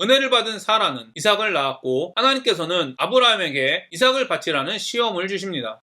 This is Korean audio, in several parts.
은혜를 받은 사라는 이삭을 낳았고 하나님께서는 아브라함에게 이삭을 바치라는 시험을 주십니다.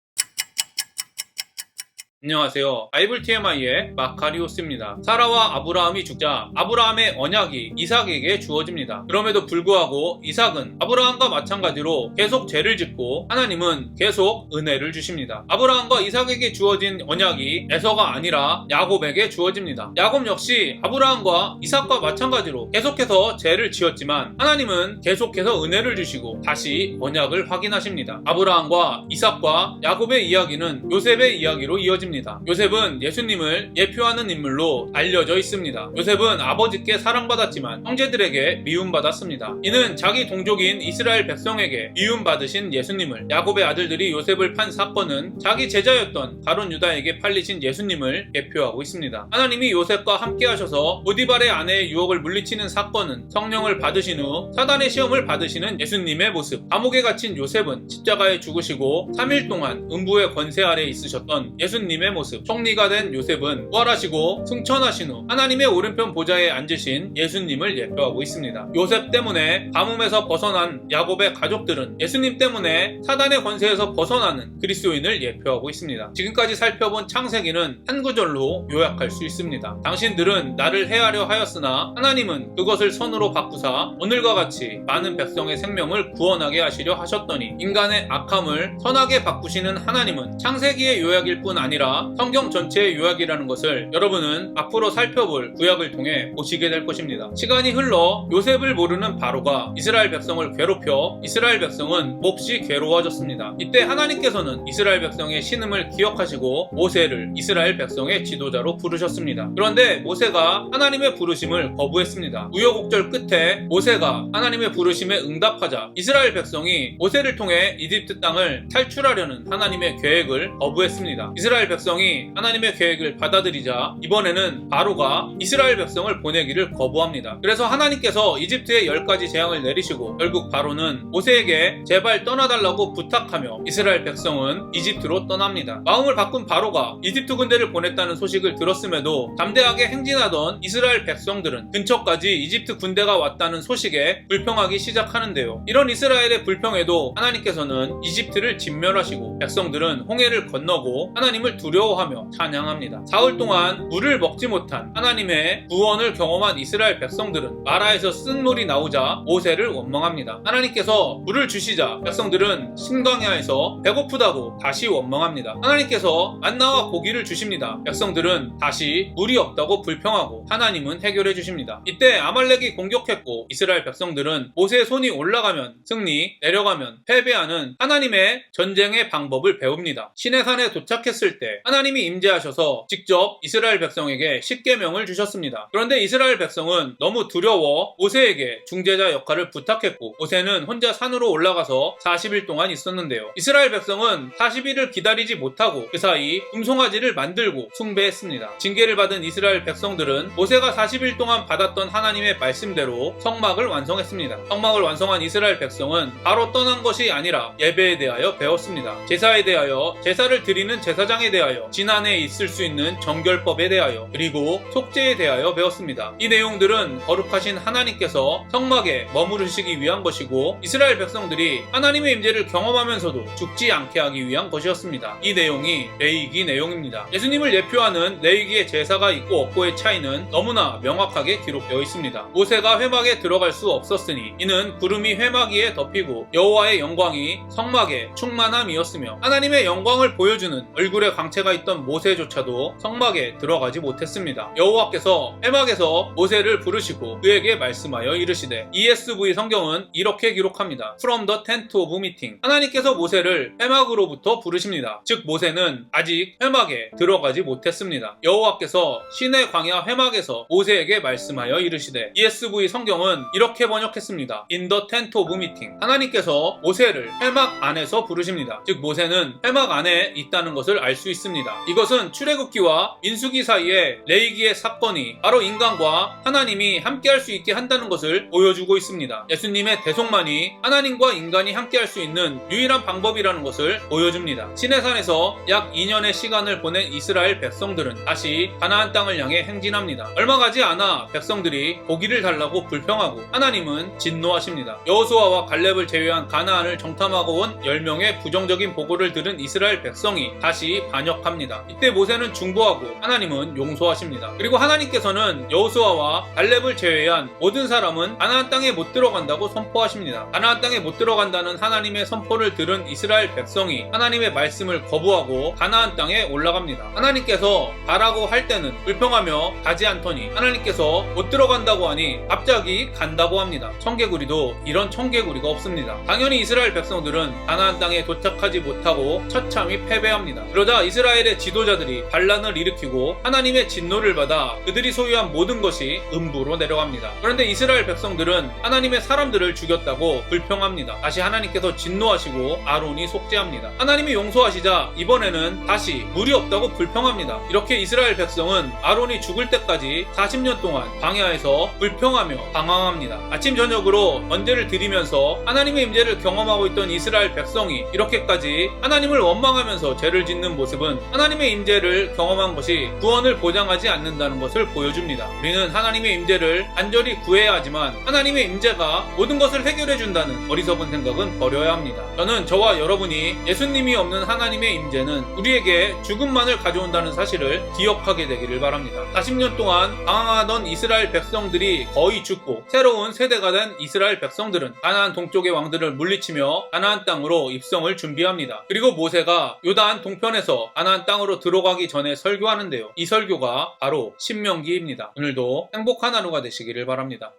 안녕하세요. 바이블 TMI의 마카리오스입니다. 사라와 아브라함이 죽자 아브라함의 언약이 이삭에게 주어집니다. 그럼에도 불구하고 이삭은 아브라함과 마찬가지로 계속 죄를 짓고 하나님은 계속 은혜를 주십니다. 아브라함과 이삭에게 주어진 언약이 에서가 아니라 야곱에게 주어집니다. 야곱 역시 아브라함과 이삭과 마찬가지로 계속해서 죄를 지었지만 하나님은 계속해서 은혜를 주시고 다시 언약을 확인하십니다. 아브라함과 이삭과 야곱의 이야기는 요셉의 이야기로 이어집니다. 요셉은 예수님을 예표하는 인물로 알려져 있습니다. 요셉은 아버지께 사랑받았지만 형제들에게 미움받았습니다. 이는 자기 동족인 이스라엘 백성에게 미움받으신 예수님을, 야곱의 아들들이 요셉을 판 사건은 자기 제자였던 가룟 유다에게 팔리신 예수님을 예표하고 있습니다. 하나님이 요셉과 함께 하셔서 보디발의 아내의 유혹을 물리치는 사건은 성령을 받으신 후 사단의 시험을 받으시는 예수님의 모습, 감옥에 갇힌 요셉은 십자가에 죽으시고 3일 동안 음부의 권세 아래 있으셨던 예수님의 모습, 총리가 된 요셉은 부활하시고 승천하신 후 하나님의 오른편 보좌에 앉으신 예수님을 예표하고 있습니다. 요셉 때문에 가뭄에서 벗어난 야곱의 가족들은 예수님 때문에 사단의 권세에서 벗어나는 그리스도인을 예표하고 있습니다. 지금까지 살펴본 창세기는 한 구절로 요약할 수 있습니다. 당신들은 나를 해하려 하였으나 하나님은 그것을 선으로 바꾸사 오늘과 같이 많은 백성의 생명을 구원하게 하시려 하셨더니, 인간의 악함을 선하게 바꾸시는 하나님은 창세기의 요약일 뿐 아니라 성경 전체의 요약이라는 것을 여러분은 앞으로 살펴볼 구약을 통해 보시게 될 것입니다. 시간이 흘러 요셉을 모르는 바로가 이스라엘 백성을 괴롭혀 이스라엘 백성은 몹시 괴로워졌습니다. 이때 하나님께서는 이스라엘 백성의 신음을 기억하시고 모세를 이스라엘 백성의 지도자로 부르셨습니다. 그런데 모세가 하나님의 부르심을 거부했습니다. 우여곡절 끝에 모세가 하나님의 부르심에 응답하자 이스라엘 백성이 모세를 통해 이집트 땅을 탈출하려는 하나님의 계획을 거부했습니다. 이스라엘 백성이 하나님의 계획을 받아들이자 이번에는 바로가 이스라엘 백성을 보내기를 거부합니다. 그래서 하나님께서 이집트에 10가지 재앙을 내리시고 결국 바로는 모세에게 제발 떠나달라고 부탁하며 이스라엘 백성은 이집트로 떠납니다. 마음을 바꾼 바로가 이집트 군대를 보냈다는 소식을 들었음에도 담대하게 행진하던 이스라엘 백성들은 근처까지 이집트 군대가 왔다는 소식에 불평하기 시작하는데요. 이런 이스라엘의 불평에도 하나님께서는 이집트를 진멸하시고 백성들은 홍해를 건너고 하나님을 두려워하며 찬양합니다. 사흘 동안 물을 먹지 못한 하나님의 구원을 경험한 이스라엘 백성들은 마라에서 쓴 물이 나오자 모세를 원망합니다. 하나님께서 물을 주시자 백성들은 신광야에서 배고프다고 다시 원망합니다. 하나님께서 만나와 고기를 주십니다. 백성들은 다시 물이 없다고 불평하고 하나님은 해결해 주십니다. 이때 아말렉이 공격했고 이스라엘 백성들은 모세의 손이 올라가면 승리, 내려가면 패배하는 하나님의 전쟁의 방법을 배웁니다. 시내산에 도착했을 때 하나님이 임재하셔서 직접 이스라엘 백성에게 십계명을 주셨습니다. 그런데 이스라엘 백성은 너무 두려워 모세에게 중재자 역할을 부탁했고 모세는 혼자 산으로 올라가서 40일 동안 있었는데요. 이스라엘 백성은 40일을 기다리지 못하고 그 사이 금송아지를 만들고 숭배했습니다. 징계를 받은 이스라엘 백성들은 모세가 40일 동안 받았던 하나님의 말씀대로 성막을 완성했습니다. 성막을 완성한 이스라엘 백성은 바로 떠난 것이 아니라 예배에 대하여 배웠습니다. 제사에 대하여, 제사를 드리는 제사장에 대하여, 지난해 있을 수 있는 정결법에 대하여, 그리고 속죄에 대하여 배웠습니다. 이 내용들은 거룩하신 하나님께서 성막에 머무르시기 위한 것이고 이스라엘 백성들이 하나님의 임재를 경험하면서도 죽지 않게 하기 위한 것이었습니다. 이 내용이 레위기 내용입니다. 예수님을 예표하는 레위기의 제사가 있고 없고의 차이는 너무나 명확하게 기록되어 있습니다. 모세가 회막에 들어갈 수 없었으니 이는 구름이 회막 위에 덮이고 여호와의 영광이 성막에 충만함이었으며 하나님의 영광을 보여주는 얼굴에 광채가 있던 모세조차도 성막에 들어가지 못했습니다. 여호와께서 회막에서 모세를 부르시고 그에게 말씀하여 이르시되, ESV 성경은 이렇게 기록합니다. From the tent of meeting. 하나님께서 모세를 회막으로부터 부르십니다. 즉 모세는 아직 회막에 들어가지 못했습니다. 여호와께서 시내 광야 회막에서 모세에게 말씀하여 이르시되, ESV 성경은 이렇게 번역했습니다. In the tent of meeting. 하나님께서 모세를 회막 안에서 부르십니다. 즉 모세는 회막 안에 있다는 것을 알 수 있습니다. 있습니다. 이것은 출애굽기와 민수기 사이에 레위기의 사건이 바로 인간과 하나님이 함께할 수 있게 한다는 것을 보여주고 있습니다. 예수님의 대속만이 하나님과 인간이 함께할 수 있는 유일한 방법이라는 것을 보여줍니다. 시내산에서 약 2년의 시간을 보낸 이스라엘 백성들은 다시 가나안 땅을 향해 행진합니다. 얼마 가지 않아 백성들이 고기를 달라고 불평하고 하나님은 진노하십니다. 여호수아와 갈렙을 제외한 가나안을 정탐하고 온 10명의 부정적인 보고를 들은 이스라엘 백성이 다시 반역합니다. 이때 모세는 중보하고 하나님은 용서하십니다. 그리고 하나님께서는 여호수아와 갈렙을 제외한 모든 사람은 가나안 땅에 못 들어간다고 선포하십니다. 가나안 땅에 못 들어간다는 하나님의 선포를 들은 이스라엘 백성이 하나님의 말씀을 거부하고 가나안 땅에 올라갑니다. 하나님께서 가라고 할 때는 불평하며 가지 않더니 하나님께서 못 들어간다고 하니 갑자기 간다고 합니다. 청개구리도 이런 청개구리가 없습니다. 당연히 이스라엘 백성들은 가나안 땅에 도착하지 못하고 처참히 패배합니다. 그러자 이스라엘의 지도자들이 반란을 일으키고 하나님의 진노를 받아 그들이 소유한 모든 것이 음부로 내려갑니다. 그런데 이스라엘 백성들은 하나님의 사람들을 죽였다고 불평합니다. 다시 하나님께서 진노하시고 아론이 속죄합니다. 하나님이 용서하시자 이번에는 다시 물이 없다고 불평합니다. 이렇게 이스라엘 백성은 아론이 죽을 때까지 40년 동안 광야에서 불평하며 방황합니다. 아침 저녁으로 번제를 드리면서 하나님의 임재를 경험하고 있던 이스라엘 백성이 이렇게까지 하나님을 원망하면서 죄를 짓는 모습은 하나님의 임재를 경험한 것이 구원을 보장하지 않는다는 것을 보여줍니다. 우리는 하나님의 임재를 간절히 구해야 하지만 하나님의 임재가 모든 것을 해결해 준다는 어리석은 생각은 버려야 합니다. 저는 저와 여러분이 예수님이 없는 하나님의 임재는 우리에게 죽음만을 가져온다는 사실을 기억하게 되기를 바랍니다. 40년 동안 방황하던 이스라엘 백성들이 거의 죽고 새로운 세대가 된 이스라엘 백성들은 가나안 동쪽의 왕들을 물리치며 가나안 땅으로 입성을 준비합니다. 그리고 모세가 요단 동편에서 가나안 땅으로 들어가기 전에 설교하는데요. 이 설교가 바로 신명기입니다. 오늘도 행복한 하루가 되시기를 바랍니다.